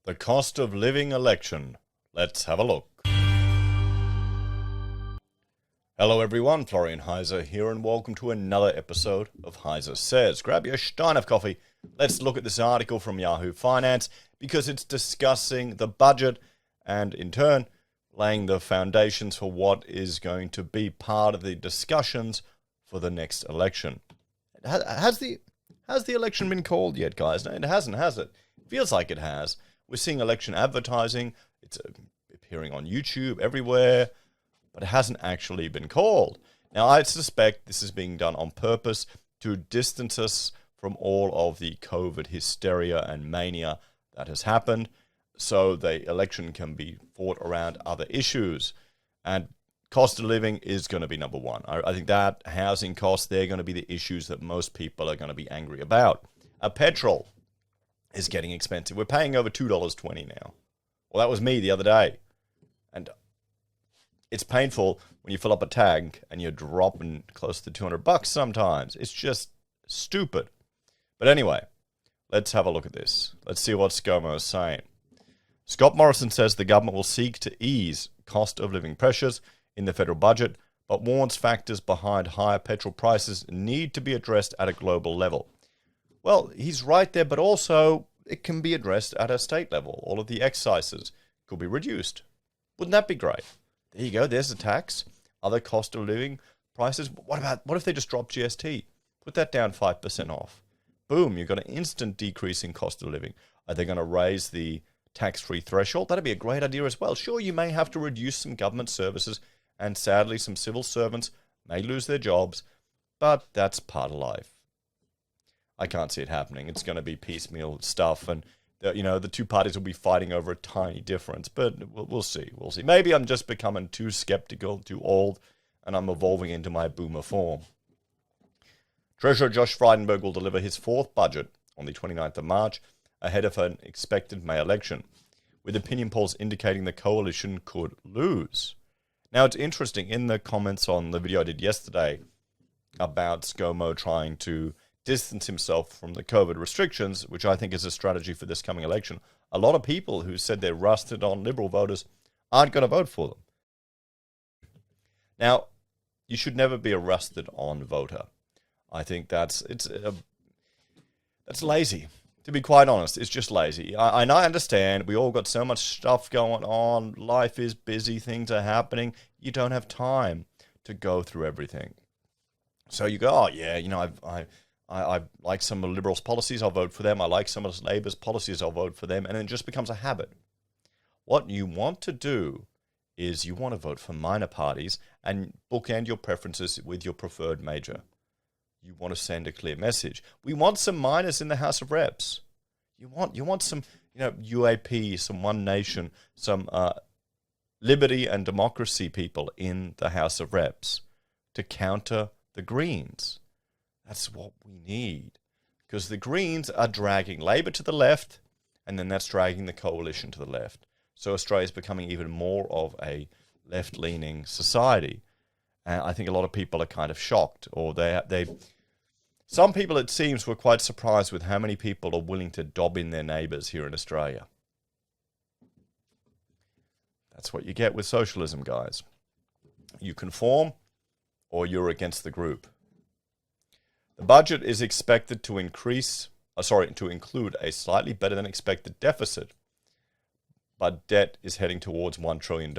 The cost of living election. Let's have a look. Hello everyone, Florian Heiser here and welcome to another episode of Heiser Says. Grab your stein of coffee. Let's look at this article from Yahoo Finance because it's discussing the budget and in turn laying the foundations for what is going to be part of the discussions for the next election. Has the election been called yet, guys? No, it hasn't, has it? It feels like it has. We're seeing election advertising. It's appearing on YouTube everywhere, but it hasn't actually been called. Now, I suspect this is being done on purpose to distance us from all of the COVID hysteria and mania that has happened, so the election can be fought around other issues. And cost of living is going to be number one. I think that housing costs, they're going to be the issues that most people are going to be angry about. Petrol is getting expensive. We're paying over $2.20 now. Well, that was me the other day. And it's painful when you fill up a tank and you're dropping close to $200 sometimes. It's just stupid. But anyway, let's have a look at this. Let's see what ScoMo is saying. Scott Morrison says the government will seek to ease cost of living pressures in the federal budget, but warns factors behind higher petrol prices need to be addressed at a global level. Well, he's right there, but also it can be addressed at a state level. All of the excises could be reduced. Wouldn't that be great? There you go. There's a tax. Other cost of living prices. What if they just drop GST? Put that down 5% off. Boom, you've got an instant decrease in cost of living. Are they going to raise the tax-free threshold? That'd be a great idea as well. Sure, you may have to reduce some government services, and sadly, some civil servants may lose their jobs, but that's part of life. I can't see it happening. It's going to be piecemeal stuff, and the two parties will be fighting over a tiny difference, but we'll see. We'll see. Maybe I'm just becoming too skeptical, too old, and I'm evolving into my boomer form. Treasurer Josh Frydenberg will deliver his fourth budget on the 29th of March, ahead of an expected May election, with opinion polls indicating the coalition could lose. Now, it's interesting, in the comments on the video I did yesterday about ScoMo trying to distance himself from the COVID restrictions, which I think is a strategy for this coming election, a lot of people who said they're rusted on Liberal voters aren't going to vote for them. Now, you should never be a rusted on voter. I think that's lazy. To be quite honest, it's just lazy. I understand we all got so much stuff going on. Life is busy. Things are happening. You don't have time to go through everything. So you go, oh yeah, I like some of the Liberals' policies, I'll vote for them. I like some of Labor's policies, I'll vote for them. And it just becomes a habit. What you want to do is you want to vote for minor parties and bookend your preferences with your preferred major. You want to send a clear message. We want some minors in the House of Reps. You want some, UAP, some One Nation, some liberty and democracy people in the House of Reps to counter the Greens. That's what we need. Because the Greens are dragging Labor to the left, and then that's dragging the coalition to the left. So Australia's becoming even more of a left-leaning society. And I think a lot of people are kind of shocked, or some people, it seems, were quite surprised with how many people are willing to dob in their neighbours here in Australia. That's what you get with socialism, guys. You conform, or you're against the group. The budget is expected to include a slightly better than expected deficit, but debt is heading towards $1 trillion.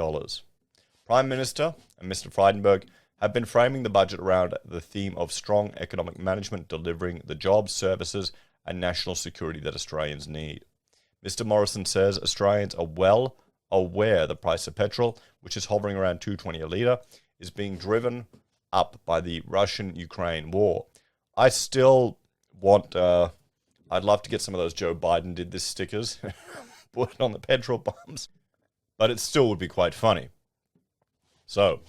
Prime Minister and Mr. Frydenberg have been framing the budget around the theme of strong economic management, delivering the jobs, services, and national security that Australians need. Mr. Morrison says Australians are well aware the price of petrol, which is hovering around $2.20 a litre, is being driven up by the Russian-Ukraine war. I still want, I'd love to get some of those Joe Biden did this stickers, put it on the petrol pumps, but it still would be quite funny. So,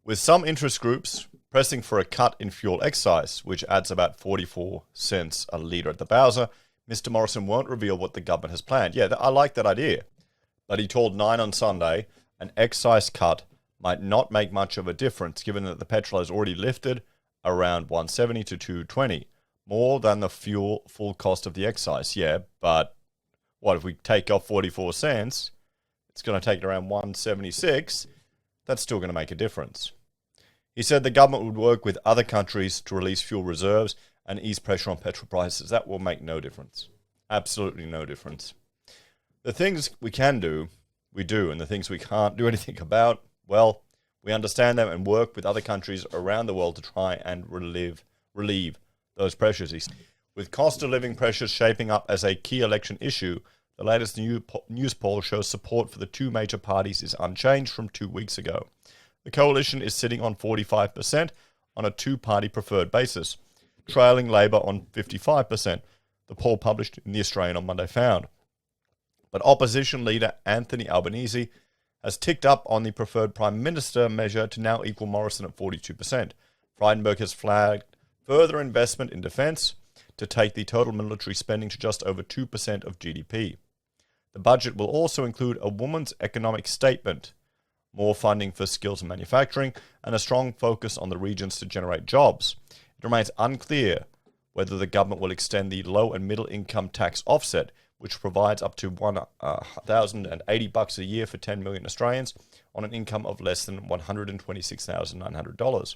with some interest groups pressing for a cut in fuel excise, which adds about 44 cents a litre at the Bowser, Mr. Morrison won't reveal what the government has planned. Yeah, I like that idea. But he told Nine on Sunday an excise cut might not make much of a difference given that the petrol has already lifted around 170 to 220, more than the full cost of the excise. Yeah, but What, if we take off 44 cents, it's going to take it around 176. That's still going to make a difference. He said the government would work with other countries to release fuel reserves and ease pressure on petrol prices. That will make no difference. Absolutely no difference. The things we can do, we do, and the things we can't do anything about, well, we understand them and work with other countries around the world to try and relieve those pressures. With cost of living pressures shaping up as a key election issue, the latest news poll shows support for the two major parties is unchanged from 2 weeks ago. The coalition is sitting on 45% on a two-party preferred basis, trailing Labor on 55%, the poll published in The Australian on Monday found. But opposition leader Anthony Albanese has ticked up on the preferred Prime Minister measure to now equal Morrison at 42%. Frydenberg has flagged further investment in defence to take the total military spending to just over 2% of GDP. The budget will also include a woman's economic statement, more funding for skills and manufacturing, and a strong focus on the regions to generate jobs. It remains unclear whether the government will extend the low and middle income tax offset, which provides up to $1,080 a year for 10 million Australians on an income of less than $126,900.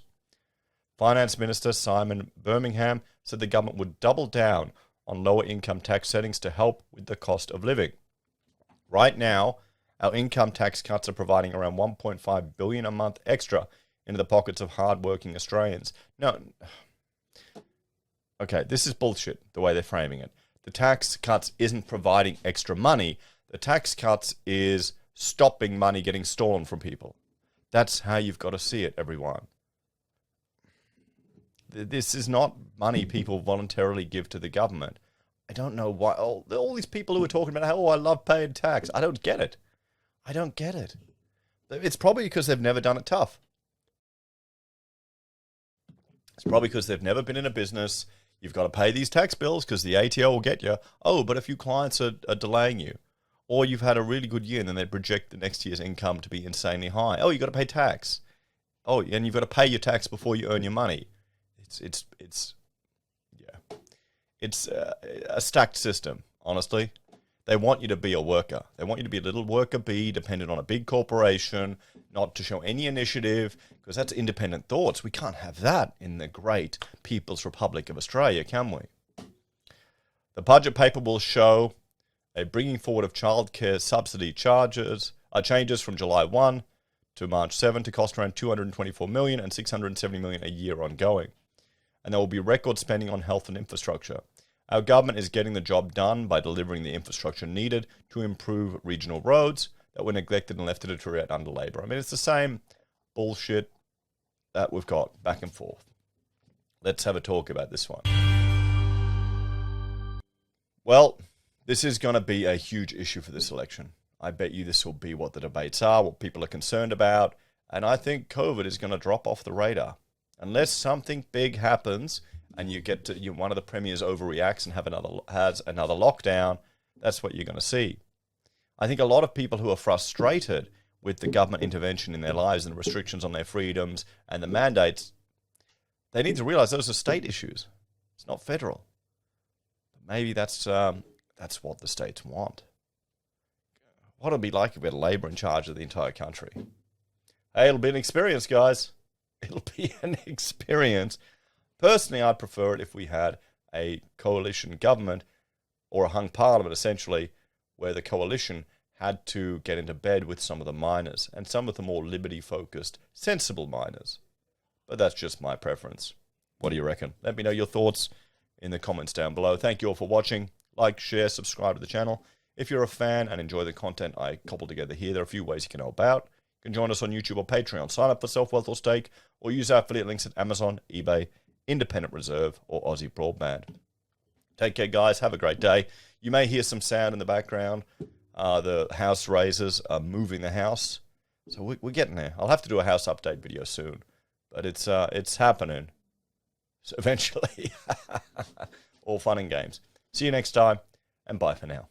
Finance Minister Simon Birmingham said the government would double down on lower income tax settings to help with the cost of living. Right now, our income tax cuts are providing around $1.5 billion a month extra into the pockets of hard-working Australians. No, okay, this is bullshit, the way they're framing it. The tax cuts isn't providing extra money. The tax cuts is stopping money getting stolen from people. That's how you've got to see it, everyone. This is not money people voluntarily give to the government. I don't know why. All these people who are talking about, I love paying tax. I don't get it. I don't get it. It's probably because they've never done it tough. It's probably because they've never been in a business. You've got to pay these tax bills because the ATO will get you. Oh, but a few clients are delaying you. Or you've had a really good year and then they project the next year's income to be insanely high. Oh, you've got to pay tax. Oh, and you've got to pay your tax before you earn your money. It's a stacked system, honestly. They want you to be a worker. They want you to be a little worker bee dependent on a big corporation, not to show any initiative, because that's independent thoughts. We can't have that in the great People's Republic of Australia, can we? The budget paper will show a bringing forward of childcare subsidy changes from July 1 to March 7 to cost around $224 million and $670 million a year ongoing. And there will be record spending on health and infrastructure. Our government is getting the job done by delivering the infrastructure needed to improve regional roads that were neglected and left to deteriorate under Labor. I mean, it's the same bullshit that we've got back and forth. Let's have a talk about this one. Well, this is going to be a huge issue for this election. I bet you this will be what the debates are, what people are concerned about, and I think COVID is going to drop off the radar. Unless something big happens and you get to one of the premiers overreacts and has another lockdown, that's what you're going to see. I think a lot of people who are frustrated with the government intervention in their lives and the restrictions on their freedoms and the mandates, they need to realize those are state issues. It's not federal. Maybe that's what the states want. What it'll be like if we had Labor in charge of the entire country. Hey, it'll be an experience, guys. It'll be an experience. Personally, I'd prefer it if we had a coalition government or a hung parliament, essentially, where the coalition had to get into bed with some of the miners and some of the more liberty-focused, sensible miners. But that's just my preference. What do you reckon? Let me know your thoughts in the comments down below. Thank you all for watching. Like, share, subscribe to the channel. If you're a fan and enjoy the content I cobbled together here, there are a few ways you can help out. You can join us on YouTube or Patreon, sign up for Self-Wealth or Stake, or use our affiliate links at Amazon, eBay, Independent Reserve, or Aussie Broadband. Take care, guys. Have a great day. You may hear some sound in the background. The house raisers are moving the house. So we're getting there. I'll have to do a house update video soon. But it's happening. So eventually. All fun and games. See you next time, and bye for now.